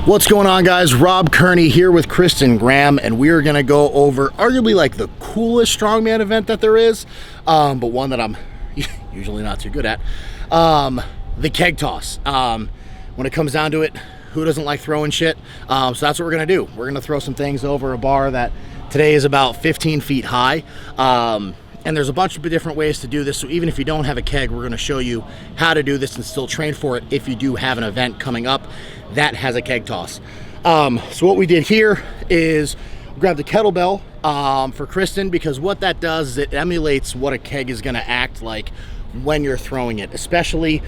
What's going on, guys? Rob Kearney here with Kristen Graham, and we are going to go over arguably like the coolest strongman event that there is, but one that I'm usually not too good at, the keg toss. When it comes down to it, who doesn't like throwing shit? So that's what we're going to do. We're going to throw some things over a bar that today is about 15 feet high. And there's a bunch of different ways to do this, so even if you don't have a keg, we're going to show you how to do this and still train for it if you do have an event coming up that has a keg toss. So what we did here is we grabbed the kettlebell for Kristen, because what that does is it emulates what a keg is going to act like when you're throwing it, especially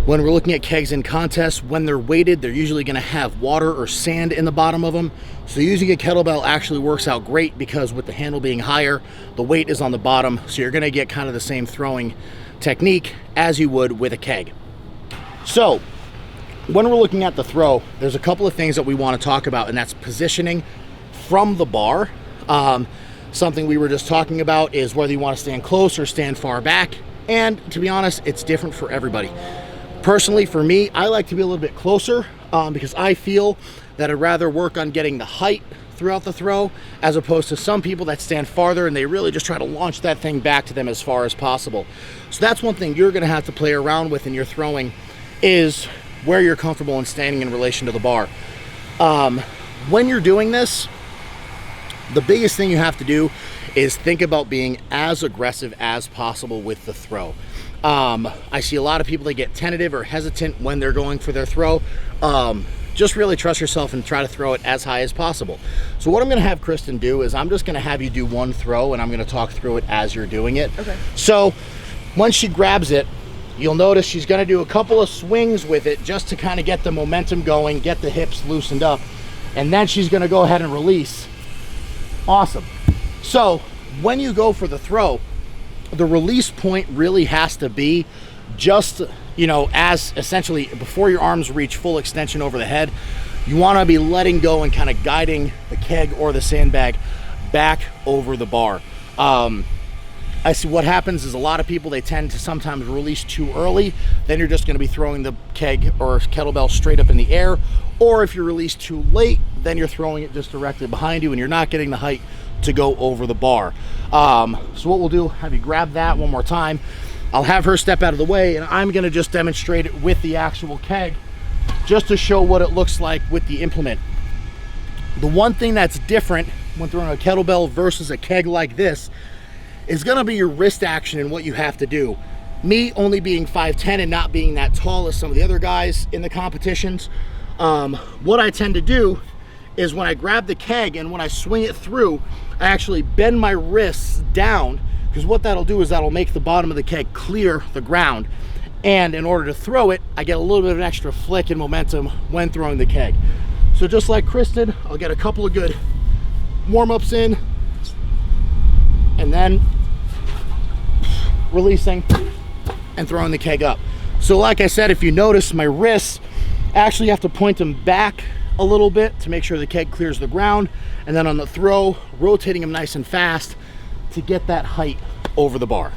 when we're looking at kegs in contests. When they're weighted, they're usually going to have water or sand in the bottom of them. So using a kettlebell actually works out great, because with the handle being higher, the weight is on the bottom. So you're going to get kind of the same throwing technique as you would with a keg. So when we're looking at the throw, there's a couple of things that we want to talk about, and that's positioning from the bar. Something we were just talking about is whether you want to stand close or stand far back. And to be honest, it's different for everybody. Personally, for me, I like to be a little bit closer because I feel that I'd rather work on getting the height throughout the throw, as opposed to some people that stand farther and they really just try to launch that thing back to them as far as possible. So that's one thing you're going to have to play around with in your throwing, is where you're comfortable in standing in relation to the bar. When you're doing this, the biggest thing you have to do is think about being as aggressive as possible with the throw. I see a lot of people that get tentative or hesitant when they're going for their throw. Just really trust yourself and try to throw it as high as possible. So what I'm going to have Kristen do is I'm just going to have you do one throw, and I'm going to talk through it as you're doing it. Okay. So once she grabs it, you'll notice she's going to do a couple of swings with it just to kind of get the momentum going, get the hips loosened up, and then she's going to go ahead and release. Awesome. So when you go for the throw, the release point really has to be just, you know, as essentially before your arms reach full extension over the head. You want to be letting go and kind of guiding the keg or the sandbag back over the bar. I see what happens is a lot of people, they tend to sometimes release too early. Then you're just going to be throwing the keg or kettlebell straight up in the air. Or if you release too late, then you're throwing it just directly behind you and you're not getting the height to go over the bar. So what we'll do, have you grab that one more time. I'll have her step out of the way, and I'm going to just demonstrate it with the actual keg just to show what it looks like with the implement. The one thing that's different when throwing a kettlebell versus a keg like this is going to be your wrist action and what you have to do. Me only being 5'10" and not being that tall as some of the other guys in the competitions, what I tend to do is when I grab the keg and when I swing it through, I actually bend my wrists down, because what that'll do is that'll make the bottom of the keg clear the ground. And in order to throw it, I get a little bit of an extra flick and momentum when throwing the keg. So just like Kristen, I'll get a couple of good warm-ups in, and then releasing and throwing the keg up. So like I said, if you notice, my wrists actually have to point them back a little bit to make sure the keg clears the ground, and then on the throw, rotating them nice and fast to get that height over the bar.